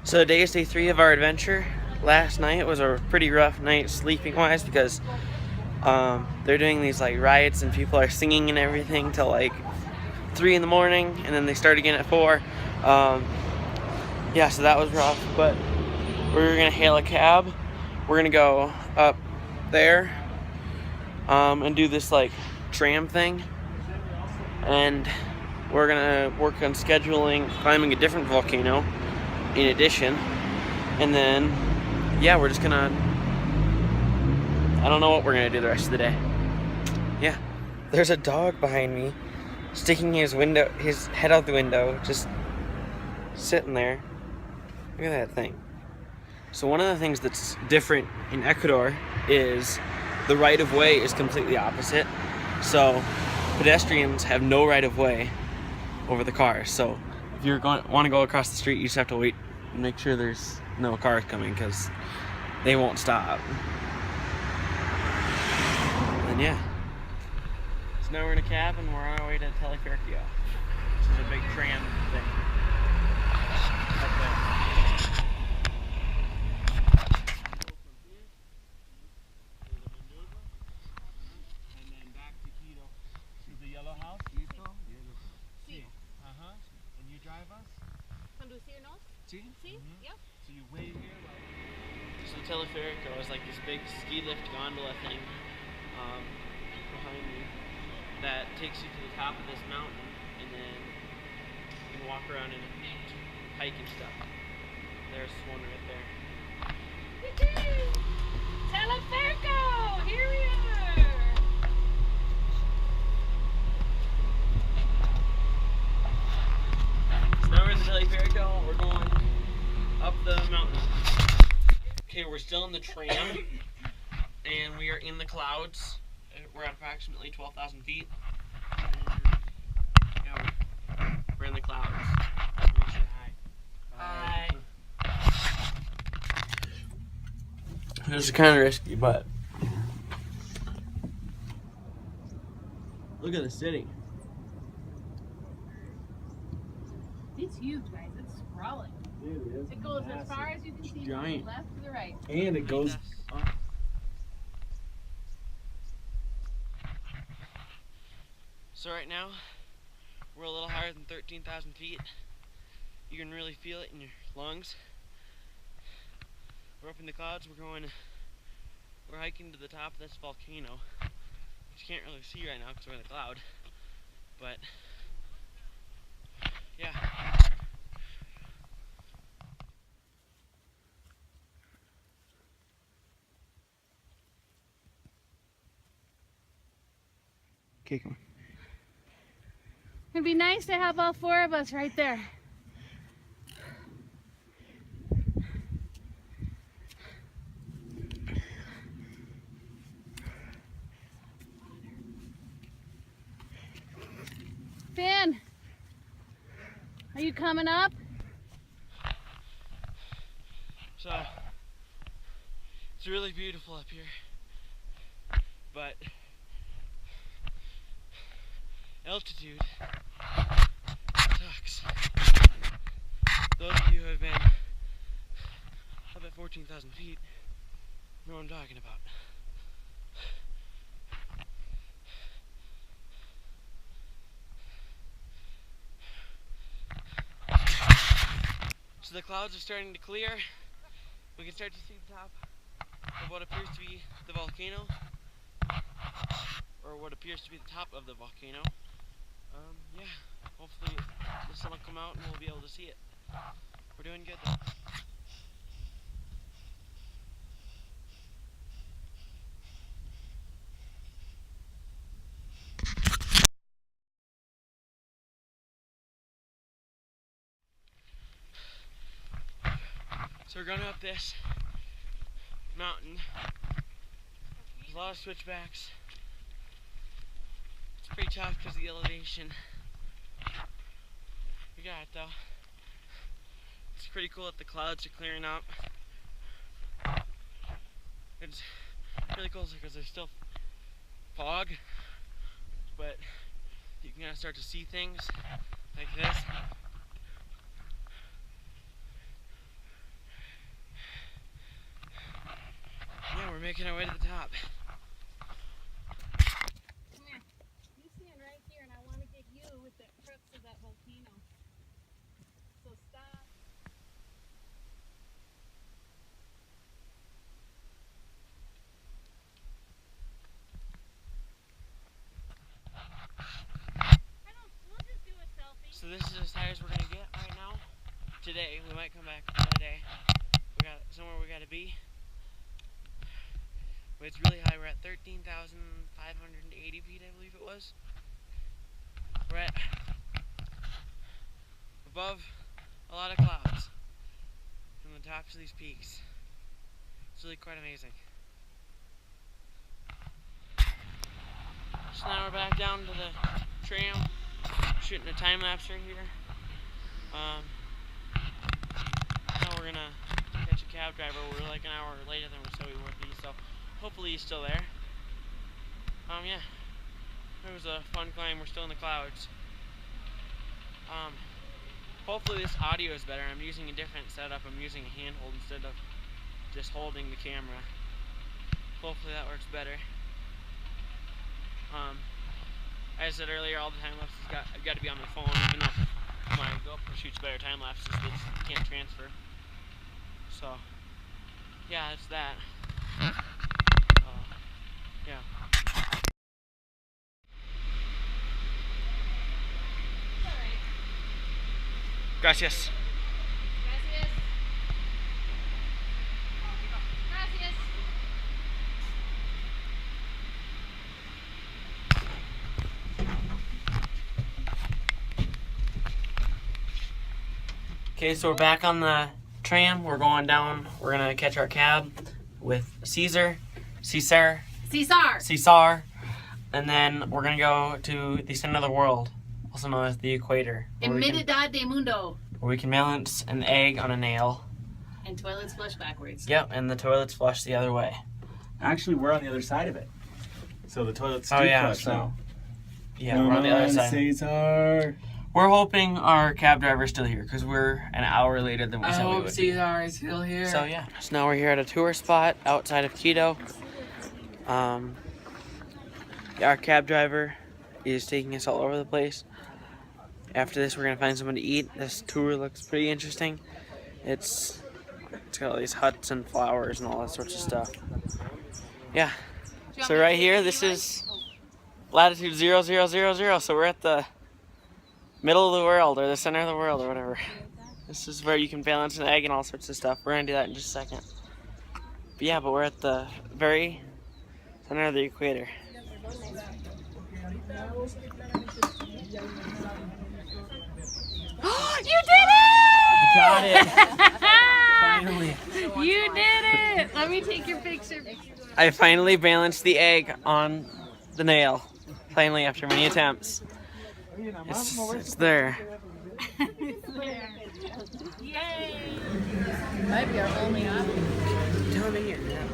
So today is day 3 of our adventure. Last night was a pretty rough night sleeping wise because they're doing these like riots and people are singing and everything till like 3 in the morning, and then they start again at 4. Yeah, so that was rough, but we're gonna hail a cab. We're gonna go up there and do this like tram thing, and we're gonna work on scheduling climbing a different volcano in addition, and then yeah, we're just gonna, I don't know what we're gonna do the rest of the day. Yeah, there's a dog behind me sticking his head out the window, just sitting there. Look at that thing. So one of the things that's different in Ecuador is the right of way is completely opposite. So pedestrians have no right of way over the cars. So if you want to go across the street, you just have to wait and make sure there's no cars coming, because they won't stop. And yeah. So now we're in a cab and we're on our way to Teleférico, which is a big tram thing up there. And then back to Quito to the yellow house. Sí. And you drive us? Conducirnos? Sí. Sí? Yep. So you wait here while So Teleférico is like this big ski lift gondola thing behind me that takes you to the top of this mountain, and then you can walk around and hike and stuff. There's one right there. Teleférico! Here we are! So now we're in the Teleférico. We're going up the mountain. Okay, we're still in the tram, and we are in the clouds. We're at approximately 12,000 feet. Yeah, we're in the clouds. We say hi. Hi. This is kind of risky, but look at the city. It's huge, guys. It's sprawling. It goes as far as you can see, from the left to the right. And it goes up. So right now, we're a little higher than 13,000 feet. You can really feel it in your lungs. We're up in the clouds. We're hiking to the top of this volcano, which you can't really see right now because we're in the cloud. But yeah. Okay, come on. It'd be nice to have all 4 of us right there. Finn, are you coming up? So, it's really beautiful up here, but altitude sucks. Those of you who have been up at 14,000 feet know what I'm talking about. So the clouds are starting to clear. We can start to see the top of what appears to be the volcano, or what appears to be the top of the volcano. Yeah, hopefully the sun will come out and we'll be able to see it. We're doing good though. So we're going up this mountain. There's a lot of switchbacks. It's pretty tough because of the elevation. We got it though. It's pretty cool that the clouds are clearing up. It's really cool because there's still fog, but you can kind of start to see things like this. making our way to the top. Come here. You stand right here, and I want to get you with the crux of that volcano. So stop. We'll just do a selfie. So this is as high as we're gonna get right now. Today, we might come back another day. We got somewhere we gotta be. But it's really high. We're at 13,580 feet, I believe it was. We're at above a lot of clouds from the tops of these peaks. It's really quite amazing. So now we're back down to the tram, shooting a time lapse right here. Now we're gonna catch a cab driver. We're like an hour later than we said we would be, so hopefully he's still there. Yeah, it was a fun climb. We're still in the clouds. Hopefully this audio is better. I'm using a different setup. I'm using a handhold instead of just holding the camera. Hopefully that works better. As I said earlier, all the time lapses I've got to be on my phone, even though my GoPro shoots better time lapses, they just can't transfer. So, yeah, it's that. Yeah. Gracias. Gracias. Gracias. Okay, so we're back on the tram. We're going down. We're gonna catch our cab with Caesar, Cesar. and then we're gonna go to the center of the world, also known as the equator, Emitidad de mundo. where we can balance an egg on a nail. And toilets flush backwards. Yep, and the toilets flush the other way. Actually, we're on the other side of it. So the toilets do flush now. Yeah, we're on the other side. Cesar. We're hoping our cab driver's still here because we're an hour later than we said we would be. Cesar is still here. So yeah, so now we're here at a tour spot outside of Quito. Our cab driver is taking us all over the place. After this, we're gonna find someone to eat. This tour looks pretty interesting. It's got all these huts and flowers and all that sorts of stuff. Yeah. So right here, this is latitude 0000. So we're at the middle of the world, or the center of the world, or whatever. This is where you can balance an egg and all sorts of stuff. We're gonna do that in just a second. But yeah, we're at the very center of the equator. You did it! Got it! Finally. You did it! Let me take your picture. I finally balanced the egg on the nail. Finally, after many attempts. It's there. Yay! Might be our only option.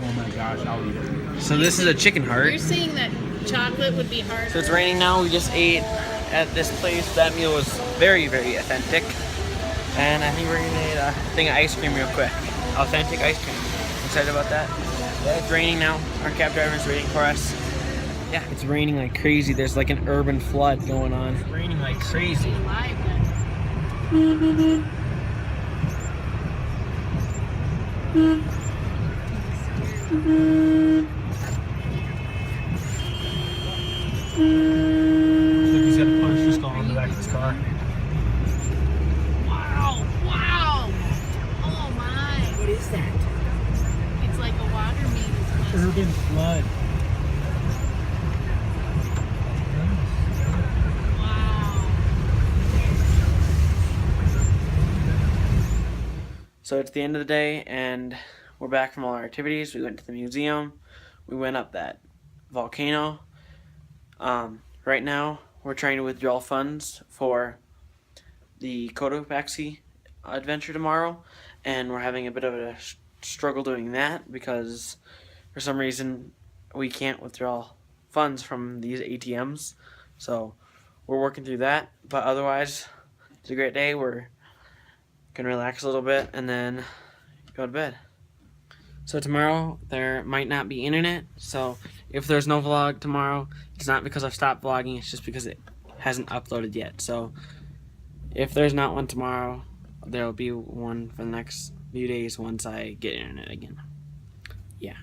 Oh my gosh, I'll eat it. So this is a chicken heart. You're saying that chocolate would be harder. So it's raining now. We just ate at this place. That meal was very, very authentic. And I think we're gonna eat a thing of ice cream real quick. Authentic ice cream. Excited about that? Yeah, it's raining now. Our cab driver's waiting for us. Yeah, it's raining like crazy. There's like an urban flood going on. It's raining like crazy. Live then. Look, he's got a punch skull on the back of his car. Wow! Wow! Oh my! What is that? It's like a water main. Urban flood. Wow! So it's the end of the day, and we're back from all our activities. We went to the museum. We went up that volcano. Right now, we're trying to withdraw funds for the Cotopaxi adventure tomorrow, and we're having a bit of a struggle doing that because for some reason we can't withdraw funds from these ATMs. So we're working through that, but otherwise, it's a great day. We're gonna relax a little bit and then go to bed. So tomorrow there might not be internet. So if there's no vlog tomorrow, it's not because I've stopped vlogging. It's just because it hasn't uploaded yet. So if there's not one tomorrow, there'll be one for the next few days once I get internet again. Yeah.